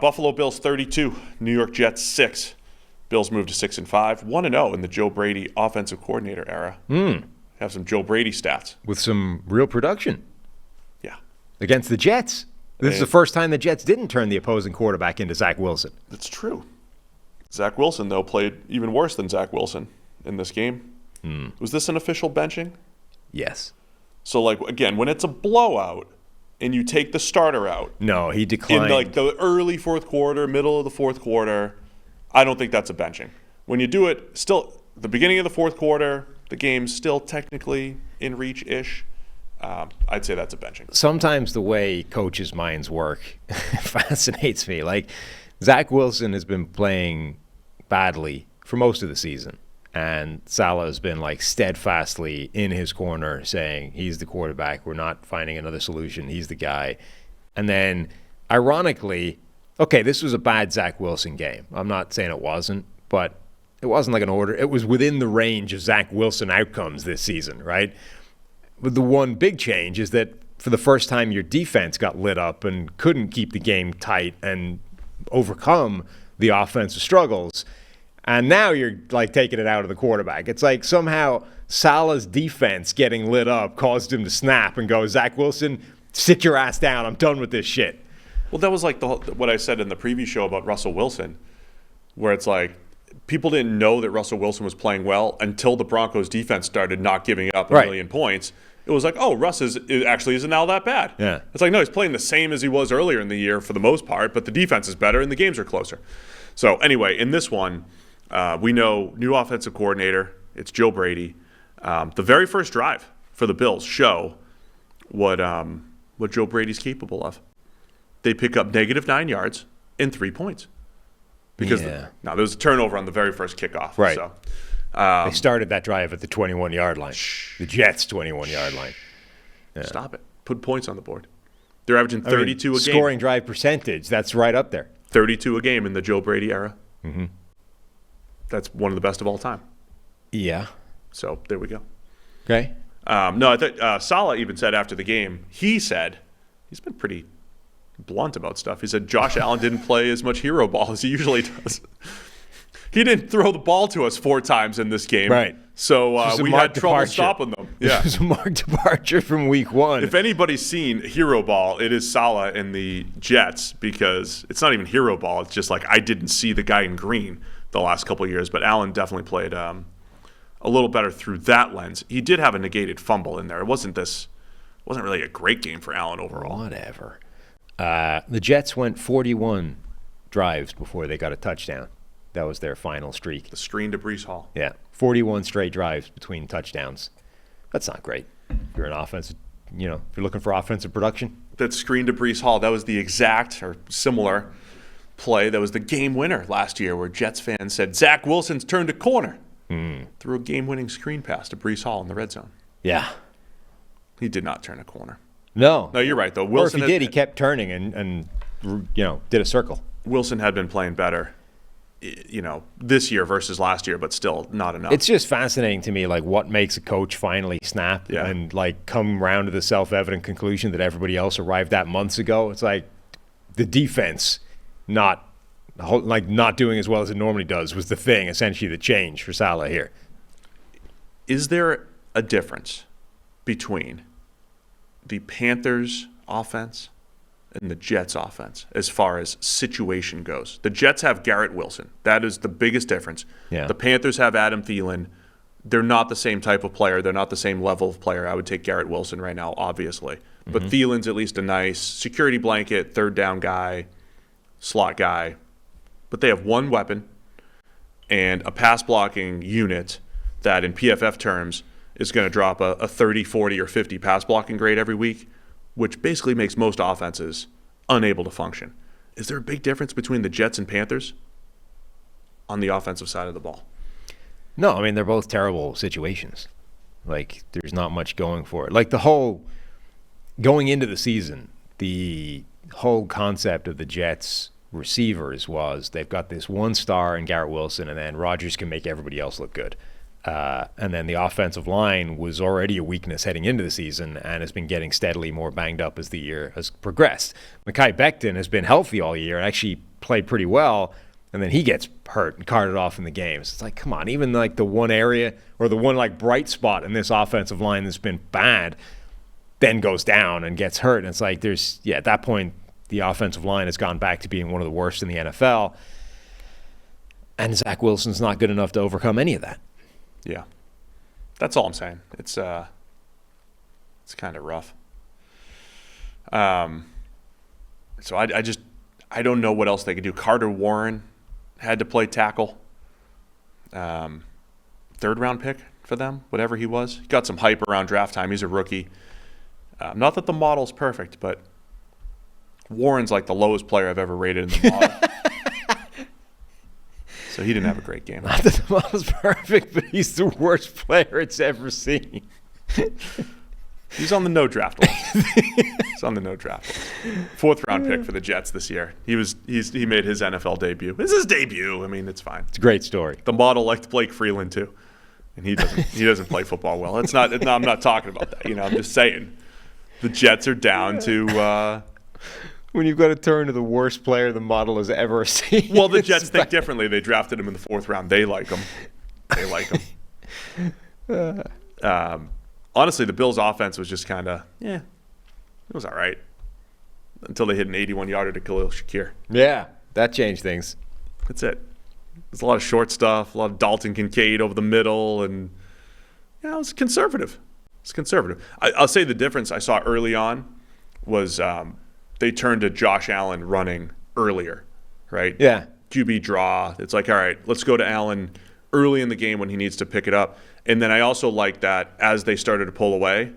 Buffalo Bills 32, New York Jets 6. Bills moved to 6-5, 1-0 in the Joe Brady offensive coordinator era. Have some Joe Brady stats. With some real production. Yeah. Against the Jets. This is the first time the Jets didn't turn the opposing quarterback into Zach Wilson. That's true. Zach Wilson, though, played even worse than Zach Wilson in this game. Was this an official benching? Yes. So, like, again, when it's a blowout and you take the starter out. No, he declined. In, like, the early fourth quarter, middle of the fourth quarter, I don't think that's a benching. When you do it still, the beginning of the fourth quarter, the game's still technically in reach-ish. I'd say that's a benching. Sometimes the way coaches' minds work fascinates me. Like, Zach Wilson has been playing badly for most of the season. And Saleh has been, like, steadfastly in his corner saying he's the quarterback. We're not finding another solution. He's the guy. And then, ironically, okay, this was a bad Zach Wilson game. I'm not saying it wasn't, but it wasn't like an order. It was within the range of Zach Wilson outcomes this season, right? But the one big change is that for the first time, your defense got lit up and couldn't keep the game tight and overcome the offensive struggles. And now you're, like, taking it out of the quarterback. It's like somehow Saleh's defense getting lit up caused him to snap and go, Zach Wilson, sit your ass down. I'm done with this shit. Well, that was like what I said in the preview show about Russell Wilson, where it's like people didn't know that Russell Wilson was playing well until the Broncos defense started not giving up a million points. It was like, oh, Russ actually isn't all that bad. Yeah. It's like, no, he's playing the same as he was earlier in the year for the most part, but the defense is better and the games are closer. So anyway, in this one, we know new offensive coordinator. It's Joe Brady. The very first drive for the Bills show what Joe Brady's capable of. They pick up -9 yards and 3 points. Because there was a turnover on the very first kickoff. Right. So, they started that drive at the 21-yard line. The Jets' 21-yard line. Yeah. Stop it. Put points on the board. They're averaging 32 a game. Scoring drive percentage, that's right up there. 32 a game in the Joe Brady era. Mm-hmm. That's one of the best of all time. Yeah. So there we go. Okay. No, I thought Saleh even said after the game, he's been pretty blunt about stuff. He said Josh Allen didn't play as much hero ball as he usually does. He didn't throw the ball to us 4 times in this game. Right. So we had trouble stopping them. Yeah. It was a marked departure from week 1. If anybody's seen hero ball, it is Saleh and the Jets, because it's not even hero ball. It's just like I didn't see the guy in green the last couple of years, but Allen definitely played a little better through that lens. He did have a negated fumble in there. It wasn't really a great game for Allen overall. Whatever. The Jets went 41 drives before they got a touchdown. That was their final streak. The screen to Breece Hall. Yeah, 41 straight drives between touchdowns. That's not great. If you're an offensive, if you're looking for offensive production. That screen to Breece Hall, that was the exact or similar play that was the game winner last year, where Jets fans said Zach Wilson's turned a corner. Threw a game-winning screen pass to Breece Hall in the red zone. Yeah. He did not turn a corner. No, you're right, though. Wilson, or if he did, he kept turning and did a circle. Wilson had been playing better, this year versus last year, but still not enough. It's just fascinating to me, like, what makes a coach finally snap and, like, come around to the self-evident conclusion that everybody else arrived at months ago. It's like the defense not doing as well as it normally does was the thing, essentially the change for Saleh here. Is there a difference between the Panthers' offense and the Jets' offense as far as situation goes? The Jets have Garrett Wilson. That is the biggest difference. Yeah. The Panthers have Adam Thielen. They're not the same type of player. They're not the same level of player. I would take Garrett Wilson right now, obviously. But Thielen's at least a nice security blanket, third down guy, slot guy. But they have one weapon and a pass blocking unit that in PFF terms is going to drop a 30, 40, or 50 pass blocking grade every week, which basically makes most offenses unable to function. Is there a big difference between the Jets and Panthers on the offensive side of the ball? No, I mean, they're both terrible situations. Like, there's not much going for it. Like, going into the season, the whole concept of the Jets receivers was they've got this one star in Garrett Wilson, and then Rodgers can make everybody else look good. And then the offensive line was already a weakness heading into the season and has been getting steadily more banged up as the year has progressed. Mekhi Becton has been healthy all year and actually played pretty well, and then he gets hurt and carted off in the games. It's like, come on, even like the one area or the one like bright spot in this offensive line that's been bad then goes down and gets hurt. And it's like at that point, the offensive line has gone back to being one of the worst in the NFL. And Zach Wilson's not good enough to overcome any of that. Yeah. That's all I'm saying. It's kind of rough. So I don't know what else they could do. Carter Warren had to play tackle. Third round pick for them, whatever he was. He got some hype around draft time. He's a rookie. Not that the model's perfect, but Warren's like the lowest player I've ever rated in the model. So he didn't have a great game. Not that the model's perfect, but he's the worst player it's ever seen. He's on the no draft list. He's on the no draft list. Fourth round pick for the Jets this year. He made his NFL debut. This is his debut. I mean, it's fine. It's a great story. The model liked Blake Freeland too, and he doesn't play football well. I'm not talking about that. I'm just saying the Jets are down to. When you've got to turn to the worst player the model has ever seen. Well, the Jets think differently. They drafted him in the fourth round. They like him. Honestly, the Bills' offense was just kind of, it was all right. Until they hit an 81-yarder to Khalil Shakir. Yeah, that changed things. That's it. There's a lot of short stuff, a lot of Dalton Kincaid over the middle, and it was conservative. It's conservative. I'll say the difference I saw early on was they turned to Josh Allen running earlier, right? Yeah. QB draw. It's like, all right, let's go to Allen early in the game when he needs to pick it up. And then I also like that as they started to pull away,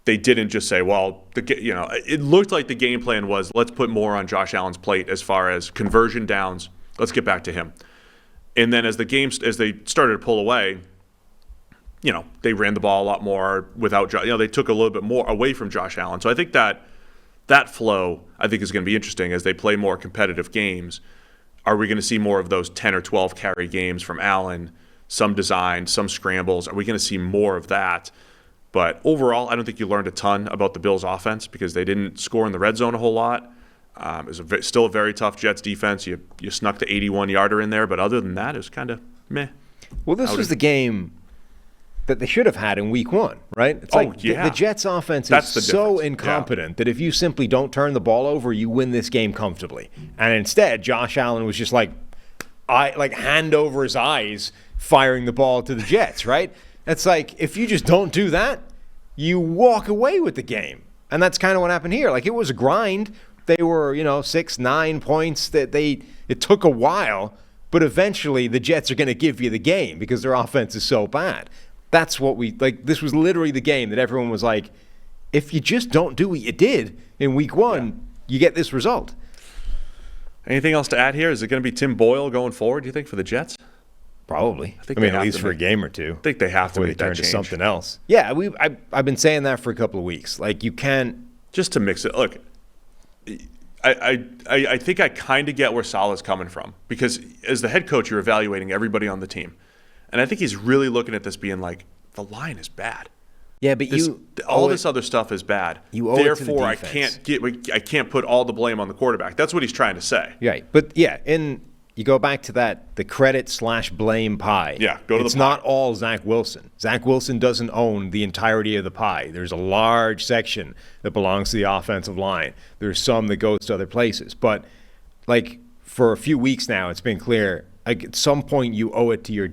they didn't just say, well, it looked like the game plan was let's put more on Josh Allen's plate as far as conversion downs. Let's get back to him. And then as they started to pull away, they ran the ball a lot more without they took a little bit more away from Josh Allen. So I think that flow, I think, is going to be interesting as they play more competitive games. Are we going to see more of those 10 or 12 carry games from Allen, some design, some scrambles? Are we going to see more of that? But overall, I don't think you learned a ton about the Bills' offense because they didn't score in the red zone a whole lot. It was still a very tough Jets defense. You snuck the 81-yarder in there, but other than that, it was kind of meh. Well, this was the game that they should have had in week one, right? It's the Jets offense is so incompetent that if you simply don't turn the ball over, you win this game comfortably. And instead, Josh Allen was just hand over his eyes firing the ball to the Jets, right? It's like, if you just don't do that, you walk away with the game. And that's kind of what happened here. Like, it was a grind. They were, 6-9 points. It took a while, but eventually the Jets are going to give you the game because their offense is so bad. That's what this was literally the game that everyone was like, if you just don't do what you did in week one, you get this result. Anything else to add here? Is it going to be Tim Boyle going forward, do you think, for the Jets? Probably. At least for a game or two. I think they have to make that turn change. To something else. Yeah, I've been saying that for a couple of weeks. Like, you can't. Just to mix it. Look, I think I kind of get where Salah's coming from because as the head coach, you're evaluating everybody on the team. And I think he's really looking at this being like, the line is bad. Yeah, but all this other stuff is bad. Therefore, I can't put all the blame on the quarterback. That's what he's trying to say. Right. But you go back to the credit/blame pie. Yeah, go to the pie. It's not all Zach Wilson. Zach Wilson doesn't own the entirety of the pie. There's a large section that belongs to the offensive line. There's some that goes to other places. But for a few weeks now, it's been clear. At some point, you owe it to your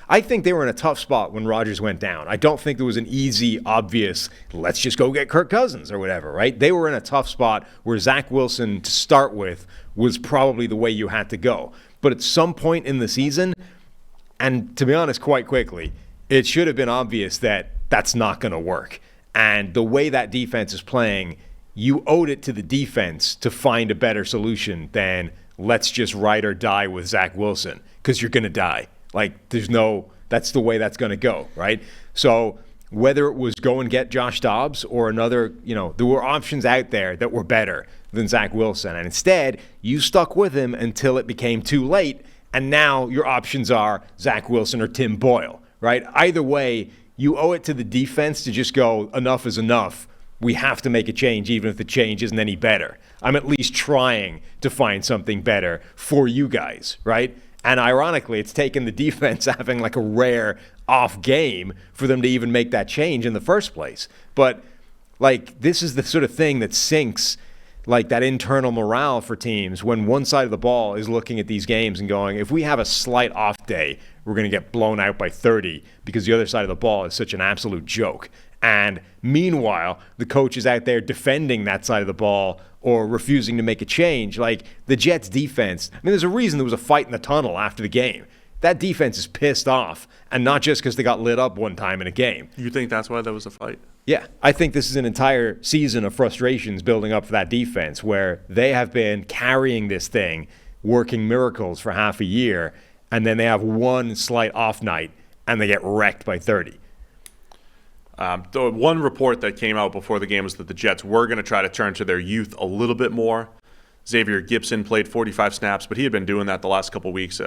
I think they were in a tough spot when Rodgers went down. I don't think there was an easy, obvious, let's just go get Kirk Cousins or whatever, right? They were in a tough spot where Zach Wilson, to start with, was probably the way you had to go. But at some point in the season, and to be honest, quite quickly, it should have been obvious that that's not going to work. And the way that defense is playing, you owed it to the defense to find a better solution than let's just ride or die with Zach Wilson because you're going to die. That's the way that's going to go, right? So whether it was go and get Josh Dobbs or another, there were options out there that were better than Zach Wilson. And instead, you stuck with him until it became too late. And now your options are Zach Wilson or Tim Boyle, right? Either way, you owe it to the defense to just go, enough is enough. We have to make a change, even if the change isn't any better. I'm at least trying to find something better for you guys, right? And ironically, it's taken the defense having like a rare off game for them to even make that change in the first place. But like, this is the sort of thing that sinks like that internal morale for teams when one side of the ball is looking at these games and going, if we have a slight off day, we're going to get blown out by 30 because the other side of the ball is such an absolute joke. And meanwhile, the coach is out there defending that side of the ball or refusing to make a change. Like the Jets defense, I mean, there's a reason there was a fight in the tunnel after the game. That defense is pissed off, and not just because they got lit up one time in a game. You think that's why there was a fight? Yeah, I think this is an entire season of frustrations building up for that defense where they have been carrying this thing, working miracles for half a year, and then they have one slight off night, and they get wrecked by 30. The one report that came out before the game was that the Jets were going to try to turn to their youth a little bit more. Xavier Gibson played 45 snaps, but he had been doing that the last couple weeks.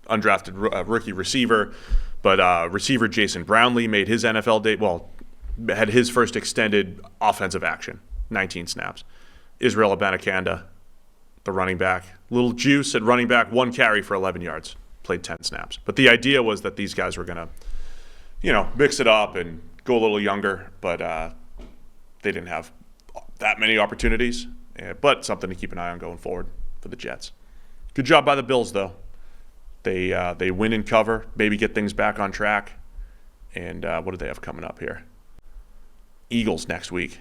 Undrafted rookie receiver, but receiver Jason Brownlee made his NFL debut. Well, had his first extended offensive action, 19 snaps. Israel Abanikanda, the running back, little juice at running back, 1 carry for 11 yards, played 10 snaps. But the idea was that these guys were going to, mix it up and go a little younger, but they didn't have that many opportunities. But something to keep an eye on going forward for the Jets. Good job by the Bills, though. They win and cover, maybe get things back on track. And what do they have coming up here? Eagles next week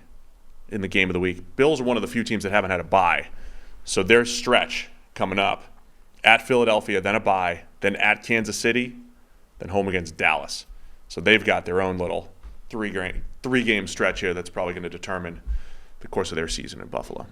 in the game of the week. Bills are one of the few teams that haven't had a bye. So their stretch coming up at Philadelphia, then a bye, then at Kansas City, then home against Dallas. So they've got their own little three-game stretch here that's probably going to determine the course of their season in Buffalo.